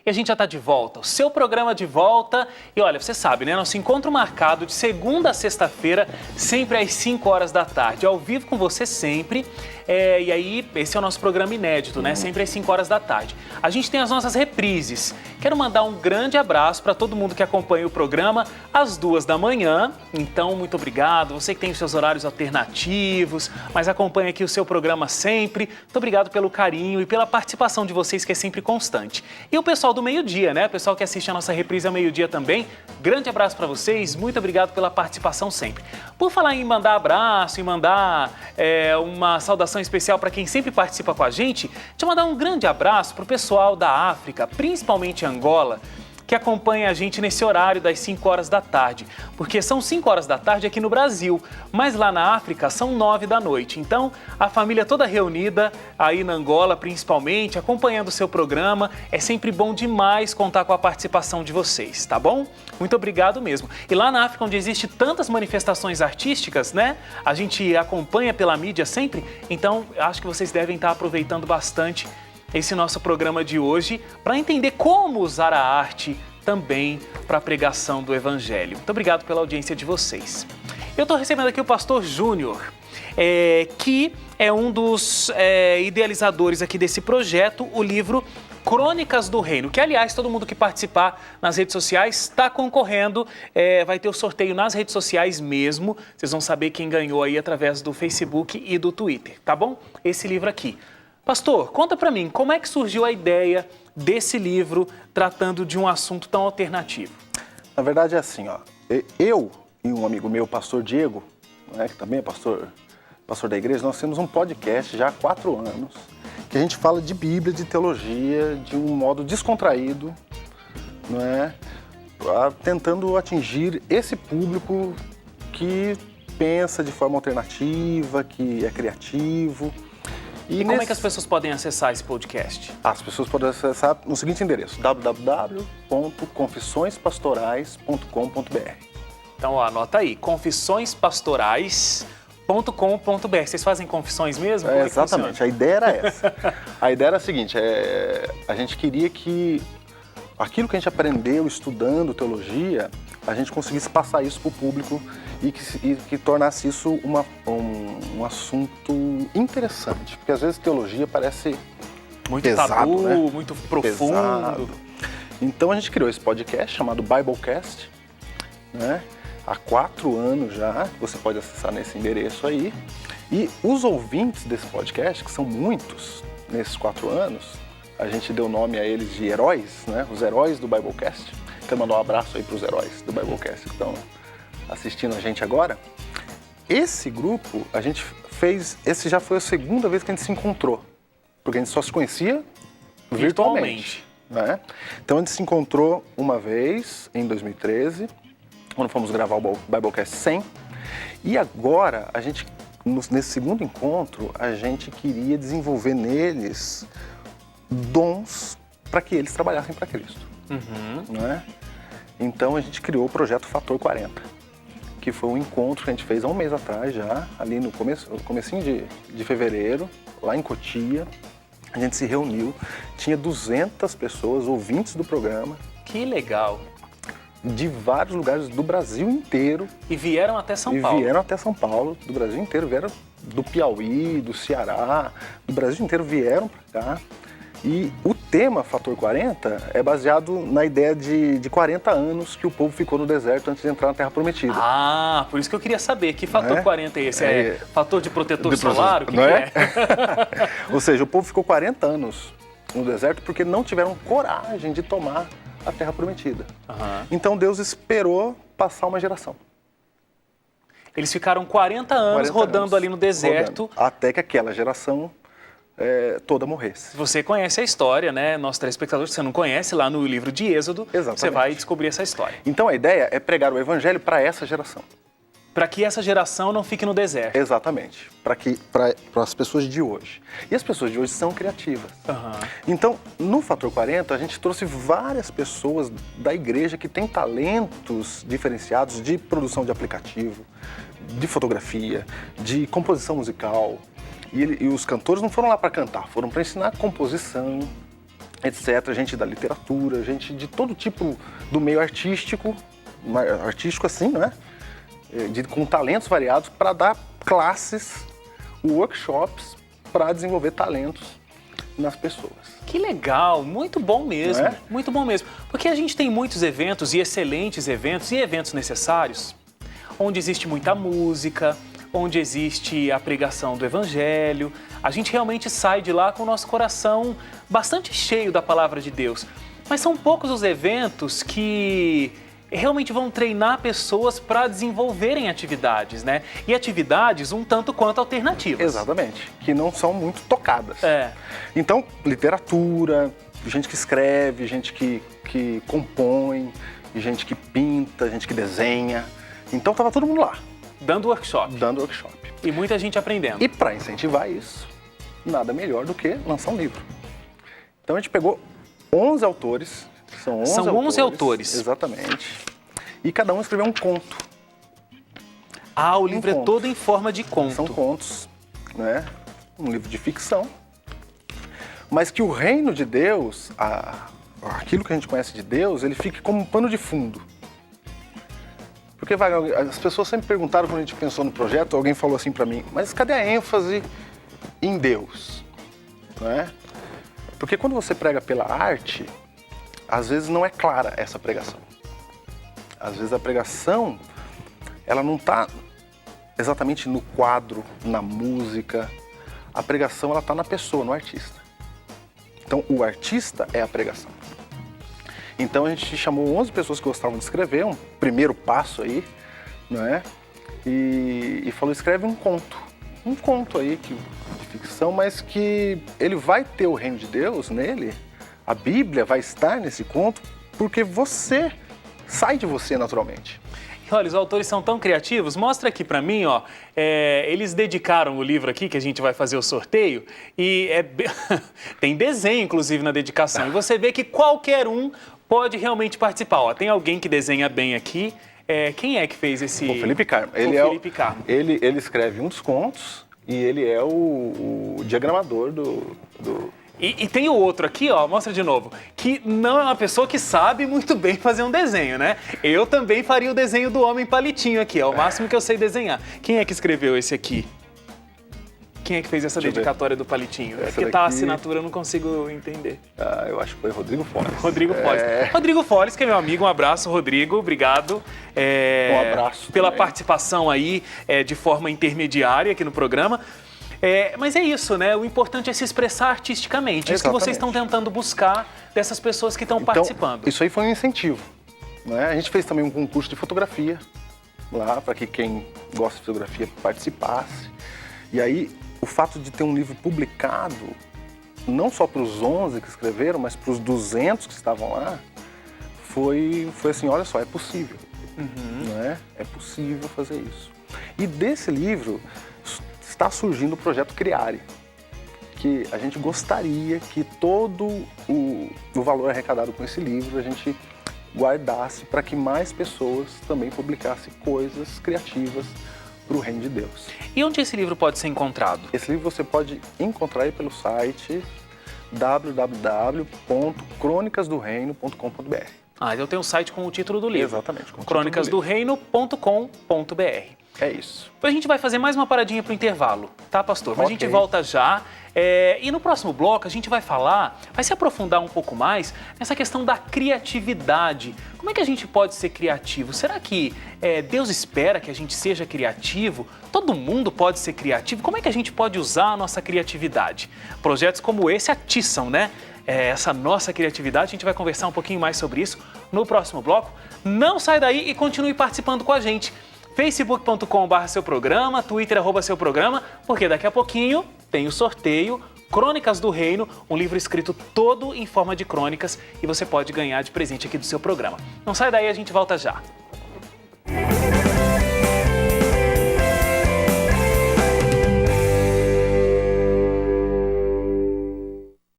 E a gente já está de volta, o seu programa de volta. E olha, você sabe, né? Nosso encontro marcado de segunda a sexta-feira, sempre às 5 horas da tarde, ao vivo com você sempre. E aí, esse é o nosso programa inédito, né? Sempre às 5 horas da tarde. A gente tem as nossas reprises. Quero mandar um grande abraço para todo mundo que acompanha o programa às 2 da manhã. Então, muito obrigado. Você que tem os seus horários alternativos, mas acompanha aqui o seu programa sempre. Muito obrigado pelo carinho e pela participação de vocês, que é sempre constante. E o pessoal do meio-dia, né? O pessoal que assiste a nossa reprise ao meio-dia também. Grande abraço para vocês. Muito obrigado pela participação sempre. Por falar em mandar abraço, em mandar uma saudação especial para quem sempre participa com a gente, deixa eu mandar um grande abraço para o pessoal da África, principalmente Angola, que acompanha a gente nesse horário das 5 horas da tarde, porque são 5 horas da tarde aqui no Brasil, mas lá na África são 9 da noite. Então, a família toda reunida aí na Angola, principalmente, acompanhando o seu programa. É sempre bom demais contar com a participação de vocês, tá bom? Muito obrigado mesmo. E lá na África, onde existe tantas manifestações artísticas, né? A gente acompanha pela mídia sempre, então acho que vocês devem estar aproveitando bastante esse nosso programa de hoje para entender como usar a arte também para a pregação do Evangelho. Muito obrigado pela audiência de vocês. Eu estou recebendo aqui o pastor Júnior, que é um dos idealizadores aqui desse projeto, o livro Crônicas do Reino, que, aliás, todo mundo que participar nas redes sociais está concorrendo, vai ter o sorteio nas redes sociais mesmo, vocês vão saber quem ganhou aí através do Facebook e do Twitter, tá bom? Esse livro aqui. Pastor, conta pra mim, como é que surgiu a ideia desse livro tratando de um assunto tão alternativo? Na verdade é assim, ó, eu e um amigo meu, o pastor Diego, né, que também é pastor da igreja, nós temos um podcast já há 4 anos, que a gente fala de Bíblia, de teologia, de um modo descontraído, não é? Tentando atingir esse público que pensa de forma alternativa, que é criativo. E como é que as pessoas podem acessar esse podcast? As pessoas podem acessar no seguinte endereço, www.confissõespastorais.com.br. Então, ó, anota aí, confissõespastorais.com.br. Vocês fazem confissões mesmo? Exatamente, a ideia era essa. A ideia era a seguinte, a gente queria que aquilo que a gente aprendeu estudando teologia, a gente conseguisse passar isso para o público e que tornasse isso um assunto interessante. Porque às vezes teologia parece muito pesado, tabu, né? muito profundo. Pesado. Então a gente criou esse podcast chamado Biblecast, né? Há 4 anos já, você pode acessar nesse endereço aí. E os ouvintes desse podcast, que são muitos nesses 4 anos, a gente deu nome a eles de heróis, né? Os heróis do Biblecast. Quero mandar um abraço aí para os heróis do Biblecast que estão assistindo a gente agora. Esse grupo, a gente fez, esse já foi a segunda vez que a gente se encontrou, porque a gente só se conhecia virtualmente, né? Então a gente se encontrou uma vez, em 2013, quando fomos gravar o Biblecast 100, e agora, a gente, nesse segundo encontro, a gente queria desenvolver neles dons para que eles trabalhassem para Cristo, não é? Então a gente criou o projeto Fator 40, que foi um encontro que a gente fez há um mês atrás já, ali no comecinho de fevereiro, lá em Cotia. A gente se reuniu, tinha 200 pessoas, ouvintes do programa. Que legal! De vários lugares do Brasil inteiro. E vieram até São Paulo. Vieram até São Paulo, do Brasil inteiro, vieram do Piauí, do Ceará, do Brasil inteiro vieram para cá. E o tema Fator 40 é baseado na ideia de 40 anos que o povo ficou no deserto antes de entrar na Terra Prometida. Ah, por isso que eu queria saber, que fator 40 é esse? É fator de protetor solar? O que não que é? Ou seja, o povo ficou 40 anos no deserto porque não tiveram coragem de tomar a Terra Prometida. Então Deus esperou passar uma geração. Eles ficaram 40 anos rodando ali no deserto. Até que aquela geração toda morresse. Você conhece a história, né? Nosso telespectador, se você não conhece, lá no livro de Êxodo, você vai descobrir essa história. Então a ideia é pregar o Evangelho para essa geração. Para que essa geração não fique no deserto. Exatamente. Para as pessoas de hoje. E as pessoas de hoje são criativas. Então, no Fator 40, a gente trouxe várias pessoas da igreja que têm talentos diferenciados de produção de aplicativo, de fotografia, de composição musical. E os cantores não foram lá para cantar, foram para ensinar composição, etc., gente da literatura, gente de todo tipo do meio artístico assim, não é? Com talentos variados para dar classes, workshops para desenvolver talentos nas pessoas. Que legal, muito bom mesmo, muito bom mesmo. Porque a gente tem muitos eventos e excelentes eventos e eventos necessários, onde existe muita música, onde existe a pregação do Evangelho. A gente realmente sai de lá com o nosso coração bastante cheio da palavra de Deus. Mas são poucos os eventos que realmente vão treinar pessoas para desenvolverem atividades, né? E atividades um tanto quanto alternativas. Exatamente, que não são muito tocadas. É. Então, literatura, gente que escreve, gente que compõe, gente que pinta, gente que desenha. Então, estava todo mundo lá. Dando workshop. Dando workshop. E muita gente aprendendo. E para incentivar isso, nada melhor do que lançar um livro. Então, a gente pegou 11 autores. São 11 autores. Exatamente. E cada um escreveu um conto. Ah, o livro é todo em forma de conto. São contos, né? Um livro de ficção. Mas que o reino de Deus, aquilo que a gente conhece de Deus, ele fique como um pano de fundo. Porque as pessoas sempre perguntaram quando a gente pensou no projeto, alguém falou assim para mim, mas cadê a ênfase em Deus? Né? Porque quando você prega pela arte, às vezes não é clara essa pregação. Às vezes a pregação, ela não está exatamente no quadro, na música. A pregação, ela está na pessoa, no artista. Então, o artista é a pregação. Então, a gente chamou 11 pessoas que gostavam de escrever, um primeiro passo aí, né? E falou, escreve um conto. Um conto aí de ficção, mas que ele vai ter o reino de Deus nele. A Bíblia vai estar nesse conto porque você sai de você naturalmente. Olha, os autores são tão criativos. Mostra aqui pra mim, ó. Eles dedicaram o livro aqui, que a gente vai fazer o sorteio, e tem desenho, inclusive, na dedicação. E você vê que qualquer um pode realmente participar. Ó, tem alguém que desenha bem aqui. Quem é que fez esse... O Felipe Carmo. Felipe Carmo. Ele escreve um dos contos e ele é o diagramador do... E tem o outro aqui, ó, mostra de novo, que não é uma pessoa que sabe muito bem fazer um desenho, né? Eu também faria o desenho do homem palitinho aqui, é o máximo que eu sei desenhar. Quem é que escreveu esse aqui? Quem é que fez essa dedicatória do palitinho? Porque tá a assinatura, eu não consigo entender. Eu acho que foi Rodrigo Foles. Rodrigo Foles. Rodrigo Foles, que é meu amigo, um abraço, Rodrigo, obrigado. Um abraço pela também. Participação aí de forma intermediária aqui no programa. Mas é isso, né? O importante é se expressar artisticamente. Isso que vocês estão tentando buscar dessas pessoas que estão participando. Isso aí foi um incentivo, né? A gente fez também um concurso de fotografia lá, para que quem gosta de fotografia participasse. E aí, o fato de ter um livro publicado, não só para os 11 que escreveram, mas para os 200 que estavam lá, foi assim, olha só, é possível. Né? É possível fazer isso. E desse livro está surgindo o projeto Criare, que a gente gostaria que todo o valor arrecadado com esse livro a gente guardasse para que mais pessoas também publicassem coisas criativas para o reino de Deus. E onde esse livro pode ser encontrado? Esse livro você pode encontrar aí pelo site www.cronicasdoreino.com.br. Então tem um site com o título do livro. Exatamente. cronicasdoreino.com.br. É isso. A gente vai fazer mais uma paradinha pro intervalo, tá, pastor? Mas a gente volta já. E no próximo bloco a gente vai se aprofundar um pouco mais nessa questão da criatividade. Como é que a gente pode ser criativo? Será que Deus espera que a gente seja criativo? Todo mundo pode ser criativo? Como é que a gente pode usar a nossa criatividade? Projetos como esse atiçam, né? Essa nossa criatividade. A gente vai conversar um pouquinho mais sobre isso no próximo bloco. Não sai daí e continue participando com a gente. facebook.com/seuprograma, Twitter @seuprograma, porque daqui a pouquinho tem o sorteio Crônicas do Reino, um livro escrito todo em forma de crônicas e você pode ganhar de presente aqui do seu programa. Não sai daí, a gente volta já.